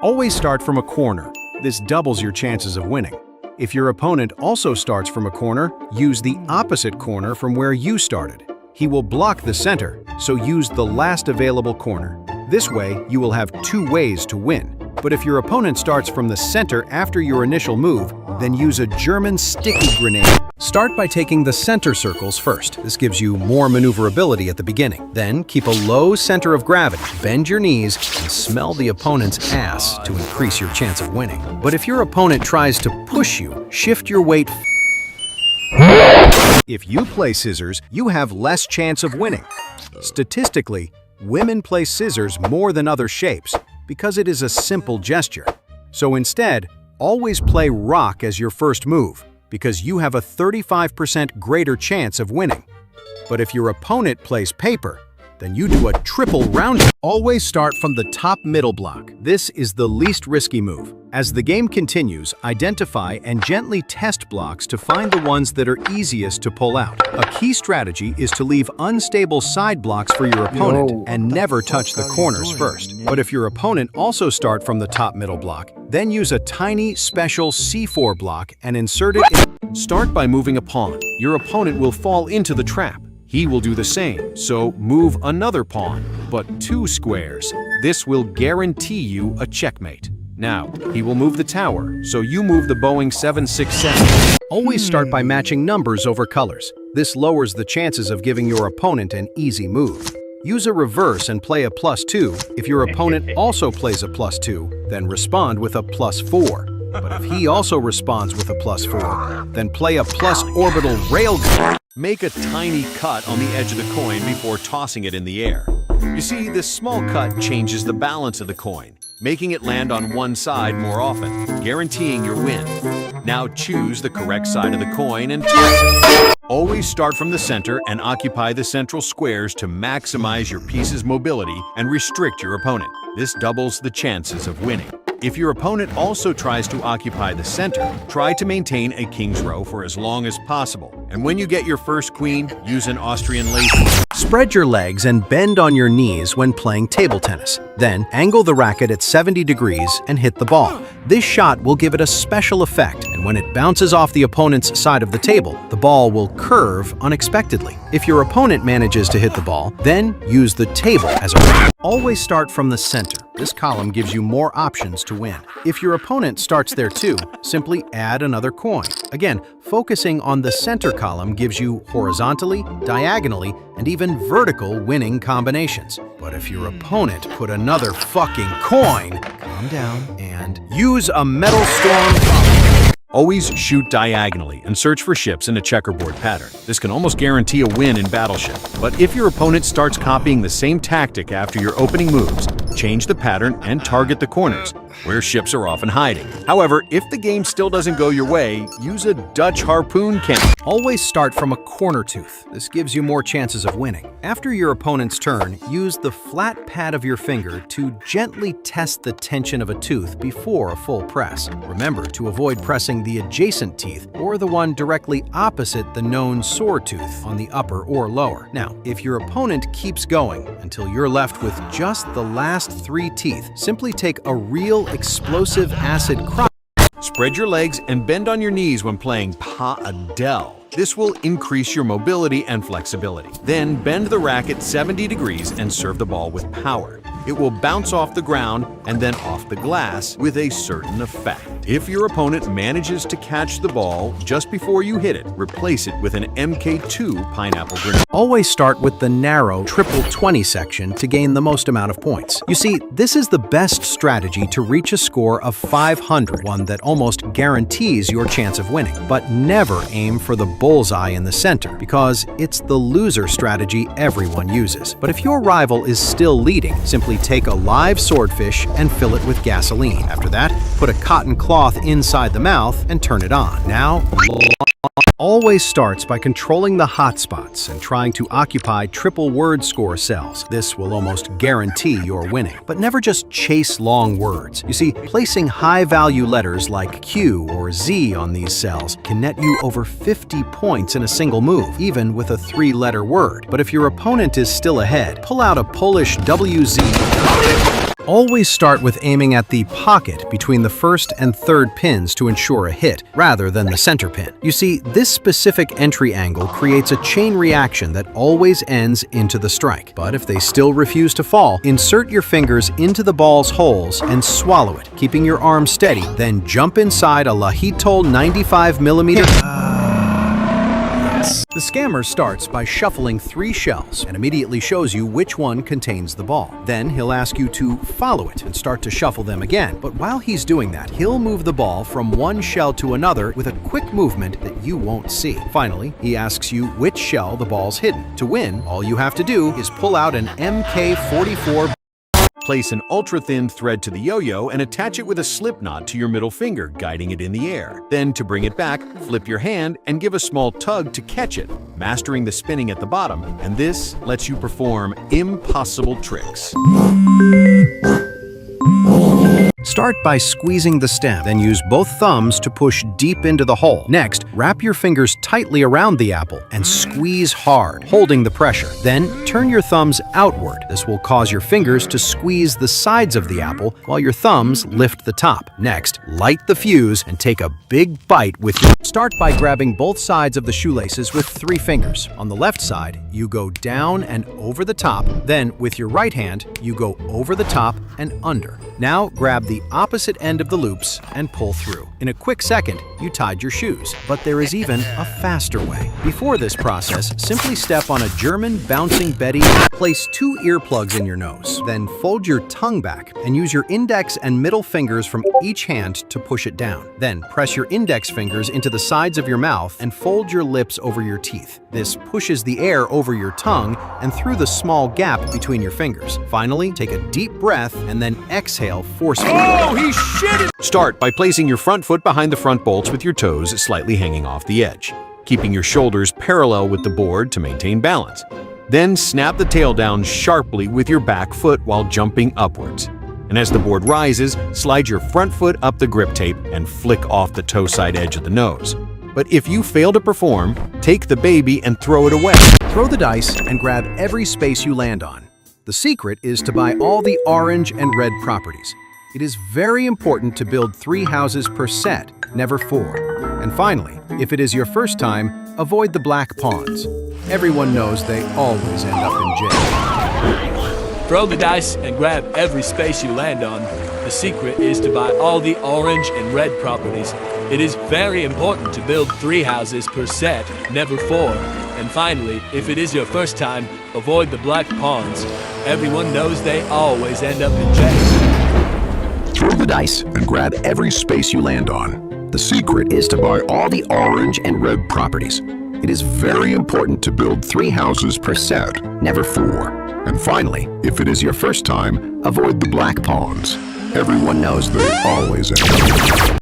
Always start from a corner. This doubles your chances of winning. If your opponent also starts from a corner, use the opposite corner from where you started. He will block the center, so use the last available corner. This way, you will have two ways to win. But if your opponent starts from the center after your initial move, then use a German sticky grenade. Start by taking the center circles first. This gives you more maneuverability at the beginning. Then keep a low center of gravity, bend your knees, and smell the opponent's ass to increase your chance of winning. But if your opponent tries to push you, shift your weight. If you play scissors, you have less chance of winning. Statistically, women play scissors more than other shapes because it is a simple gesture. So instead, always play rock as your first move, because you have a 35% greater chance of winning. But if your opponent plays paper, then you do a triple round. Always start from the top middle block. This is the least risky move. As the game continues, identify and gently test blocks to find the ones that are easiest to pull out. A key strategy is to leave unstable side blocks for your opponent and never touch the corners first. But if your opponent also starts from the top middle block, then use a tiny special C4 block and insert it in. Start by moving a pawn. Your opponent will fall into the trap. He will do the same, so move another pawn, but 2 squares. This will guarantee you a checkmate. Now, he will move the tower, so you move the Boeing 767. Always start by matching numbers over colors. This lowers the chances of giving your opponent an easy move. Use a reverse and play a +2. If your opponent also plays a +2, then respond with a +4. But if he also responds with a +4, then play a plus orbital railgun. Make a tiny cut on the edge of the coin before tossing it in the air. You see, this small cut changes the balance of the coin, making it land on one side more often, guaranteeing your win. Now choose the correct side of the coin and toss it. Always start from the center and occupy the central squares to maximize your piece's mobility and restrict your opponent. This doubles the chances of winning. If your opponent also tries to occupy the center, try to maintain a king's row for as long as possible. And when you get your first queen, use an Austrian lazy. Spread your legs and bend on your knees when playing table tennis. Then angle the racket at 70 degrees and hit the ball. This shot will give it a special effect, and when it bounces off the opponent's side of the table, the ball will curve unexpectedly. If your opponent manages to hit the ball, then use the table as a racket. Always start from the center. This column gives you more options to win. If your opponent starts there too, simply add another coin. Again, focusing on the center column gives you horizontally, diagonally, and even vertical winning combinations. But if your opponent put another fucking coin, calm down and use a metal storm. Always shoot diagonally and search for ships in a checkerboard pattern. This can almost guarantee a win in Battleship. But if your opponent starts copying the same tactic after your opening moves, change the pattern and target the corners, where ships are often hiding. However, if the game still doesn't go your way, use a Dutch harpoon cannon. Always start from a corner tooth. This gives you more chances of winning. After your opponent's turn, use the flat pad of your finger to gently test the tension of a tooth before a full press. Remember to avoid pressing the adjacent teeth or the one directly opposite the known sore tooth on the upper or lower. Now, if your opponent keeps going until you're left with just the last 3 teeth, simply take a real explosive acid crop. Spread your legs and bend on your knees when playing Pas Adele. This will increase your mobility and flexibility. Then bend the racket 70 degrees and serve the ball with power. It will bounce off the ground and then off the glass with a certain effect. If your opponent manages to catch the ball just before you hit it, replace it with an MK2 pineapple grenade. Always start with the narrow triple 20 section to gain the most amount of points. You see, this is the best strategy to reach a score of 500, one that almost guarantees your chance of winning. But never aim for the bullseye in the center, because it's the loser strategy everyone uses. But if your rival is still leading, simply take a live swordfish and fill it with gasoline. After that, put a cotton cloth inside the mouth and turn it on. Now, always starts by controlling the hot spots and trying to occupy triple word score cells. This will almost guarantee your winning. But never just chase long words. You see, placing high-value letters like Q or Z on these cells can net you over 50 points in a single move, even with a 3-letter word. But if your opponent is still ahead, pull out a Polish WZ. Always start with aiming at the pocket between the first and third pins to ensure a hit, rather than the center pin. You see, this specific entry angle creates a chain reaction that always ends into the strike. But if they still refuse to fall, insert your fingers into the ball's holes and swallow it, keeping your arm steady. Then jump inside a Lahitol 95mm. The scammer starts by shuffling 3 shells and immediately shows you which one contains the ball. Then he'll ask you to follow it and start to shuffle them again. But while he's doing that, he'll move the ball from one shell to another with a quick movement that you won't see. Finally, he asks you which shell the ball's hidden. To win, all you have to do is pull out an MK44. Place an ultra-thin thread to the yo-yo and attach it with a slip knot to your middle finger, guiding it in the air. Then, to bring it back, flip your hand and give a small tug to catch it, mastering the spinning at the bottom, and this lets you perform impossible tricks. Start by squeezing the stem, then use both thumbs to push deep into the hole. Next, wrap your fingers tightly around the apple and squeeze hard, holding the pressure. Then, turn your thumbs outward. This will cause your fingers to squeeze the sides of the apple while your thumbs lift the top. Next, light the fuse and take a big bite with your... Start by grabbing both sides of the shoelaces with 3 fingers. On the left side, you go down and over the top. Then, with your right hand, you go over the top and under. Now, grab the opposite end of the loops and pull through. In a quick second, you tied your shoes. But there is even a faster way. Before this process, simply step on a German bouncing Betty. Place 2 earplugs in your nose. Then fold your tongue back and use your index and middle fingers from each hand to push it down. Then press your index fingers into the sides of your mouth and fold your lips over your teeth. This pushes the air over your tongue and through the small gap between your fingers. Finally, take a deep breath and then exhale forcefully. Oh, he shit it! Start by placing your front foot behind the front bolts with your toes slightly hanging off the edge, keeping your shoulders parallel with the board to maintain balance. Then snap the tail down sharply with your back foot while jumping upwards. And as the board rises, slide your front foot up the grip tape and flick off the toe side edge of the nose. But if you fail to perform, take the baby and throw it away. Throw the dice and grab every space you land on. The secret is to buy all the orange and red properties. It is very important to build 3 houses per set, never 4. And finally, if it is your first time, avoid the black pawns. Everyone knows they always end up in jail. Throw the dice and grab every space you land on. The secret is to buy all the orange and red properties. It is very important to build 3 houses per set, never 4. And finally, if it is your first time, avoid the black pawns. Everyone knows they always end up in jail. Throw the dice and grab every space you land on. The secret is to buy all the orange and red properties. It is very important to build 3 houses per set, never 4. And finally, if it is your first time, avoid the black pawns. Everyone knows they always end up.